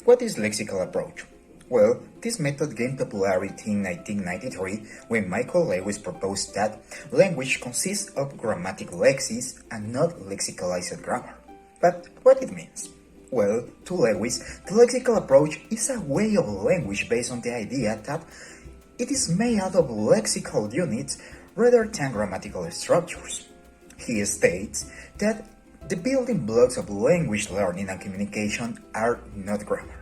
What is lexical approach? Well, this method gained popularity in 1993 when Michael Lewis proposed that language consists of grammatical lexis and not lexicalized grammar. But what it means? Well, to Lewis, the lexical approach is a way of language based on the idea that it is made out of lexical units rather than grammatical structures. He states that the building blocks of language learning and communication are not grammar,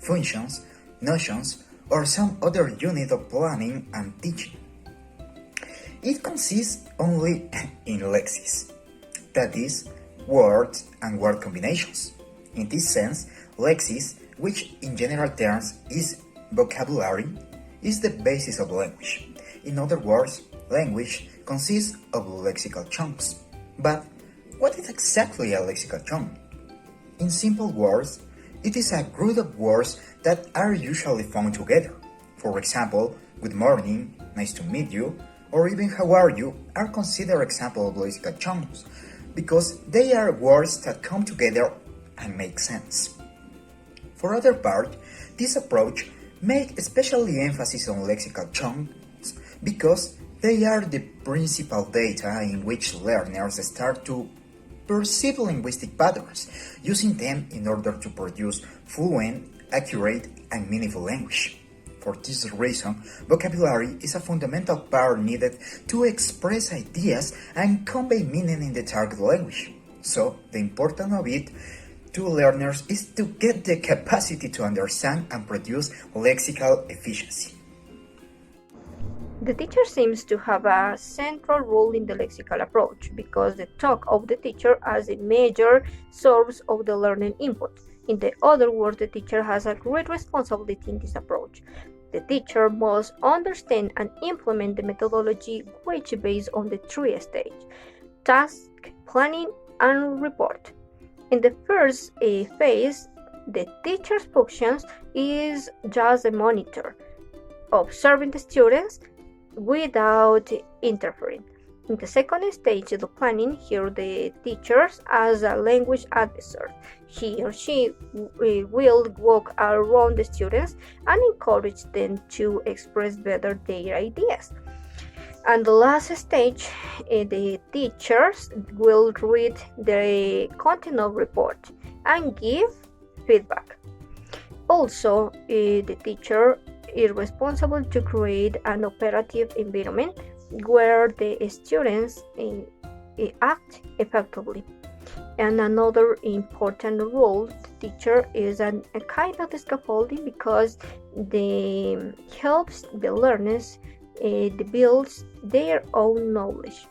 functions, notions, or some other unit of planning and teaching. It consists only in lexis, that is, words and word combinations. In this sense, lexis, which in general terms is vocabulary, is the basis of language. In other words, language consists of lexical chunks. But what is exactly a lexical chunk? In simple words, it is a group of words that are usually found together. For example, good morning, nice to meet you, or even how are you are considered examples of lexical chunks because they are words that come together and make sense. For other part, this approach makes especially emphasis on lexical chunks because they are the principal data in which learners start to perceive linguistic patterns, using them in order to produce fluent, accurate, and meaningful language. For this reason, vocabulary is a fundamental part needed to express ideas and convey meaning in the target language. So, the importance of it to learners is to get the capacity to understand and produce lexical efficiency. The teacher seems to have a central role in the lexical approach because the talk of the teacher as a major source of the learning input. In the other words, the teacher has a great responsibility in this approach. The teacher must understand and implement the methodology which is based on the three stages: task, planning, and report. In the first phase, the teacher's functions is just a monitor, observing the students without interfering. In the second stage, the planning, here the teachers as a language advisor. He or she will walk around the students and encourage them to express better their ideas. And the last stage, the teachers will read the content of report and give feedback. Also, the teacher is responsible to create an operative environment where the students act effectively. And another important role, the teacher is a kind of scaffolding because they helps the learners builds their own knowledge.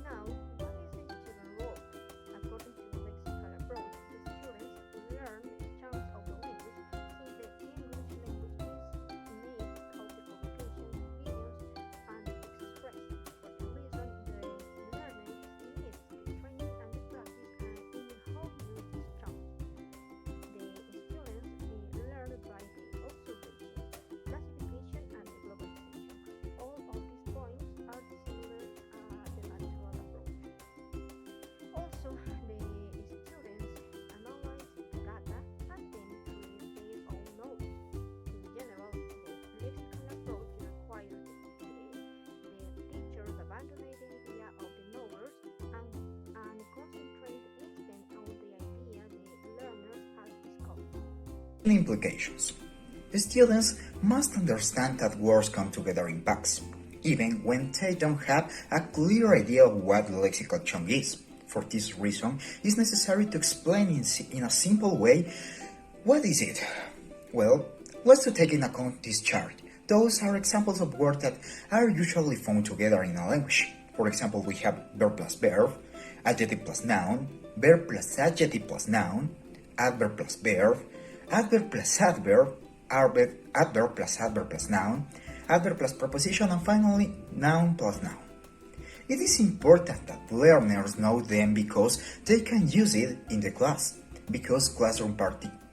Now, what is the student role? According to the lexical approach, the students learn chunks of the language since the English language is made of the communication, idioms, and express. For the reason, the learner needs the training and the practice in how to use these chunks. The students learn by the observation, classification, and the globalization. All of these points are similar the natural approach. Also, the students analyze the data and then create their own knowledge. In general, the lexical approach requires the teachers abandon the idea of the knowers and concentrate instead on the idea the learners have discovered. Implications. Students must understand that words come together in packs, even when they don't have a clear idea of what the lexical chunk is. For this reason, it's necessary to explain in a simple way what is it. Well, let's take in account this chart. Those are examples of words that are usually found together in a language. For example, we have verb plus verb, adjective plus noun, verb plus adjective plus noun, adverb plus verb, adverb plus adverb, adverb plus adverb plus noun, adverb plus preposition, and finally noun plus noun. It is important that learners know them because they can use it in the class, because classroom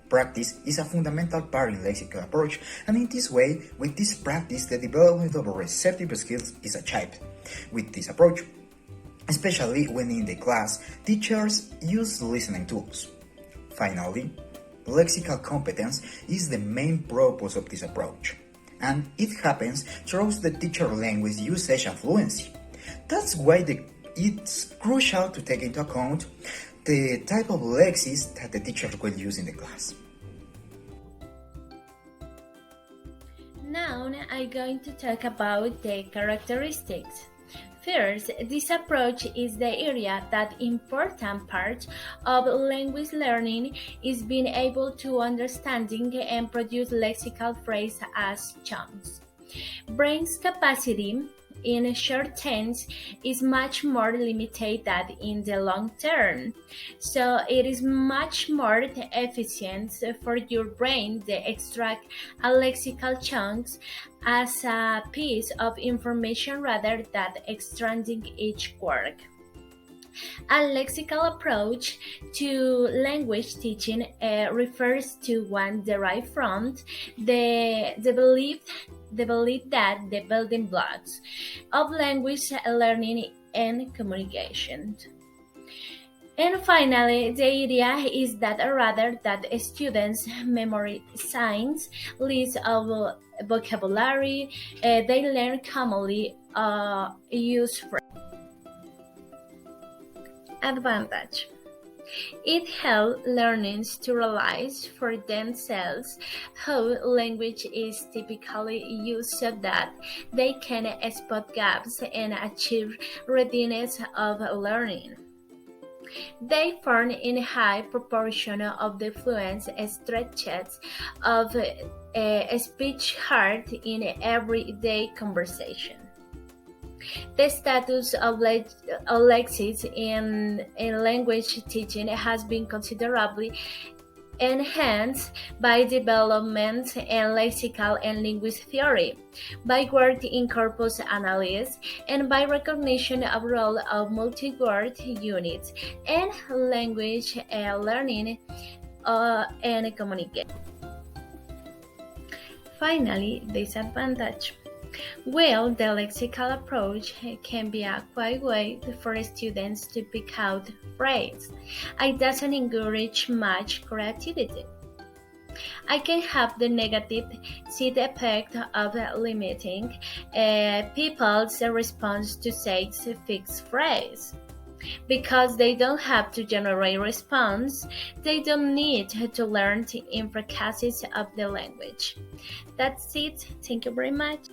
practice is a fundamental part in lexical approach, and in this way, with this practice, the development of receptive skills is achieved. With this approach, especially when in the class, teachers use listening tools. Finally, Lexical competence is the main purpose of this approach, and it happens through the teacher language usage and fluency. That's why it's crucial to take into account the type of lexis that the teacher will use in the class. Now I'm going to talk about the characteristics. First, this approach is the area that important part of language learning is being able to understanding and produce lexical phrase as chunks. Brain's capacity in short terms is much more limited than in the long term. So it is much more efficient for your brain to extract a lexical chunks as a piece of information rather than extracting each word. A lexical approach to language teaching refers to one derived from the belief that the building blocks of language learning and communication. And finally, the idea is that rather than students memorize lists of vocabulary, they learn commonly used phrases. Advantage. It helps learners to realize for themselves how language is typically used so that they can spot gaps and achieve readiness of learning. They form in high proportion of the fluent stretches of speech heard in everyday conversation. The status of lexis in language teaching has been considerably enhanced by development in lexical and linguistic theory, by work in corpus analysis, and by recognition of role of multi-word units in language learning and communication. Finally, disadvantage. Well, the lexical approach can be a quick way for students to pick out phrases. It doesn't encourage much creativity. I can have the negative side effect of limiting people's response to say fixed phrase. Because they don't have to generate response, they don't need to learn the intricacies of the language. That's it. Thank you very much.